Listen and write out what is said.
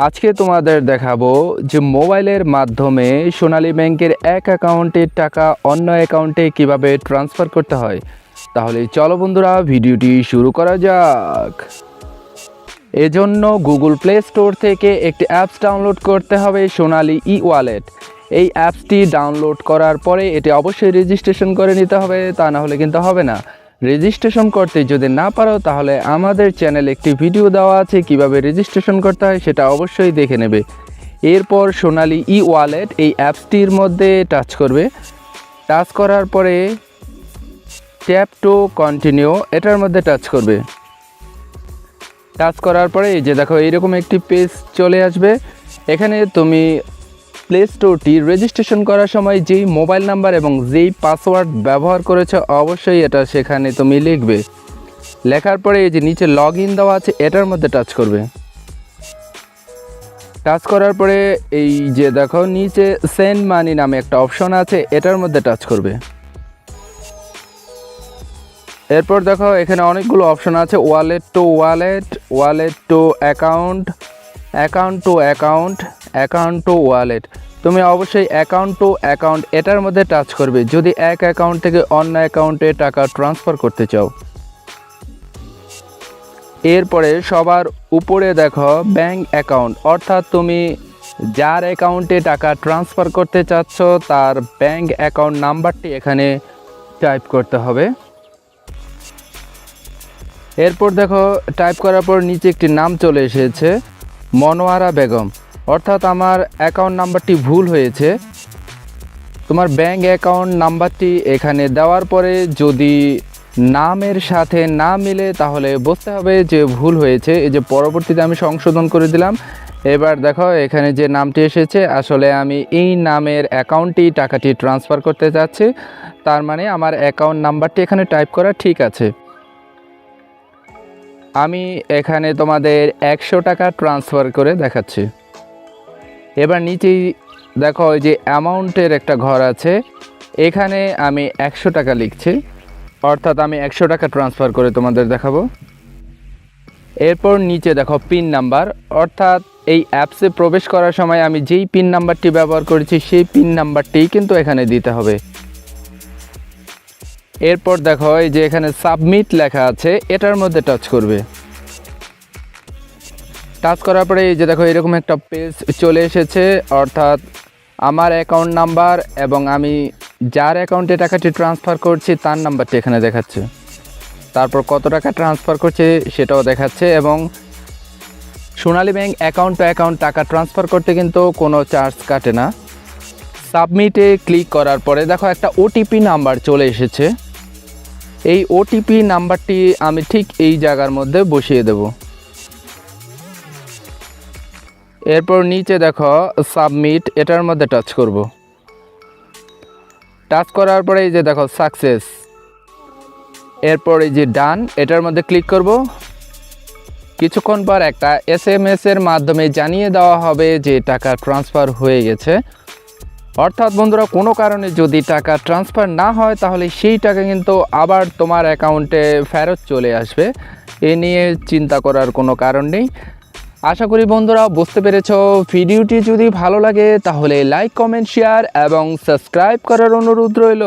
আজকে তোমাদের দেখাবো যে মোবাইলের মাধ্যমে সোনালী ব্যাংকের এক অ্যাকাউন্টের টাকা অন্য অ্যাকাউন্টে কিভাবে ট্রান্সফার করতে হয়। তাহলে চলো বন্ধুরা ভিডিওটি শুরু করা যাক। এজন্য গুগল প্লে স্টোর থেকে একটি অ্যাপস ডাউনলোড করতে হবে, সোনালী ই ওয়ালেট। এই অ্যাপসটি ডাউনলোড করার পরে এটি অবশ্যই রেজিস্ট্রেশন করে নিতে হবে, তা না হলে কিন্তু হবে না। রেজিস্ট্রেশন করতে যদি না পারো তাহলে আমাদের চ্যানেলে একটি ভিডিও দেওয়া আছে কিভাবে রেজিস্ট্রেশন করতে হয়, সেটা অবশ্যই দেখে নেবে। এরপর সোনালী ই ওয়ালেট এই অ্যাপসটির মধ্যে টাচ করবে। টাচ করার পরে ট্যাপ টু কন্টিনিউ এটার মধ্যে টাচ করবে। টাচ করার পরে এই যে দেখো এইরকম একটি পেজ চলে আসবে। এখানে তুমি প্লে স্টোরটি রেজিস্ট্রেশন করার সময় যেই মোবাইল নাম্বার এবং যেই পাসওয়ার্ড ব্যবহার করেছো অবশ্যই এটা সেখানে তুমি লিখবে। লেখার পরে এই যে নিচে লগ ইন দেওয়া আছে এটার মধ্যে টাচ করবে। টাচ করার পরে এই যে দেখো নিচে সেন্ড মানি নামে একটা অপশন আছে এটার মধ্যে টাচ করবে। এরপর দেখো এখানে অনেকগুলো অপশন আছে, wallet two wallet, wallet two account, account two account, account two wallet. তুমি অবশ্যই অ্যাকাউন্ট টু অ্যাকাউন্ট এটার মধ্যে টাচ করবে যদি এক অ্যাকাউন্ট থেকে অন্য অ্যাকাউন্টে টাকা ট্রান্সফার করতে চাও। এরপরে সবার উপরে দেখো ব্যাংক অ্যাকাউন্ট, অর্থাৎ তুমি যার অ্যাকাউন্টে টাকা ট্রান্সফার করতে চাচ্ছ তার ব্যাংক অ্যাকাউন্ট নাম্বারটি এখানে টাইপ করতে হবে। এরপর দেখো টাইপ করার পর নিচে একটি নাম চলে এসেছে, মনোয়ারা বেগম, অর্থাৎ আমার অ্যাকাউন্ট নাম্বারটি ভুল হয়েছে। তোমার ব্যাংক অ্যাকাউন্ট নাম্বারটি এখানে দেওয়ার পরে যদি নামের সাথে না মিলে তাহলে বুঝতে হবে যে ভুল হয়েছে। এই যে পরবর্তীতে আমি সংশোধন করে দিলাম। এবার দেখো এখানে যে নামটি এসেছে আসলে আমি এই নামের অ্যাকাউন্টে টাকাটি ট্রান্সফার করতে চাচ্ছি, তার মানে আমার অ্যাকাউন্ট নাম্বারটি এখানে টাইপ করা ঠিক আছে। আমি এখানে তোমাদের 100 টাকা ট্রান্সফার করে দেখাচ্ছি। এবার নিচেই দেখো ওই যে অ্যামাউন্টের একটা ঘর আছে, এখানে আমি 100 টাকা লিখছি, অর্থাৎ আমি 100 টাকা ট্রান্সফার করে তোমাদের দেখাবো। এরপর নিচে দেখো পিন নাম্বার, অর্থাৎ এই অ্যাপসে প্রবেশ করার সময় আমি যেই পিন নাম্বারটি ব্যবহার করেছি সেই পিন নাম্বারটিই কিন্তু এখানে দিতে হবে। এরপর দেখো এই যে এখানে সাবমিট লেখা আছে এটার মধ্যে টাচ করবে। টাচ করার পরে এই যে দেখো এরকম একটা পেজ চলে এসেছে, অর্থাৎ আমার অ্যাকাউন্ট নাম্বার এবং আমি যার অ্যাকাউন্টে টাকাটি ট্রান্সফার করছি তার নাম্বারটি এখানে দেখাচ্ছে। তারপর কত টাকা ট্রান্সফার করছে সেটাও দেখাচ্ছে এবং সোনালী ব্যাংক অ্যাকাউন্ট টু অ্যাকাউন্ট টাকা ট্রান্সফার করতে কিন্তু কোনো চার্জ কাটে না। সাবমিটে ক্লিক করার পরে দেখো একটা ওটিপি নাম্বার চলে এসেছে। এই ওটিপি নাম্বারটি আমি ঠিক এই জায়গার মধ্যে বসিয়ে দেব। এরপর নিচে দেখো সাবমিট এটার মধ্যে টাচ করব। টাচ করার পরে এই যে দেখো সাকসেস, এরপর এই যে ডান এটার মধ্যে ক্লিক করব। কিছুক্ষণ পর একটা SMS এর মাধ্যমে জানিয়ে দেওয়া হবে যে টাকা ট্রান্সফার হয়ে গেছে। অর্থাৎ বন্ধুরা কোনো কারণে যদি টাকা ট্রান্সফার না হয় তাহলে সেই টাকা কিন্তু আবার তোমার অ্যাকাউন্টে ফেরত চলে আসবে, এ নিয়ে চিন্তা করার কোনো কারণ নেই। আশা করি বন্ধুরা বুঝতে পেরেছ। ভিডিওটি যদি ভালো লাগে তাহলে লাইক, কমেন্ট, শেয়ার এবং সাবস্ক্রাইব করার অনুরোধ রইল।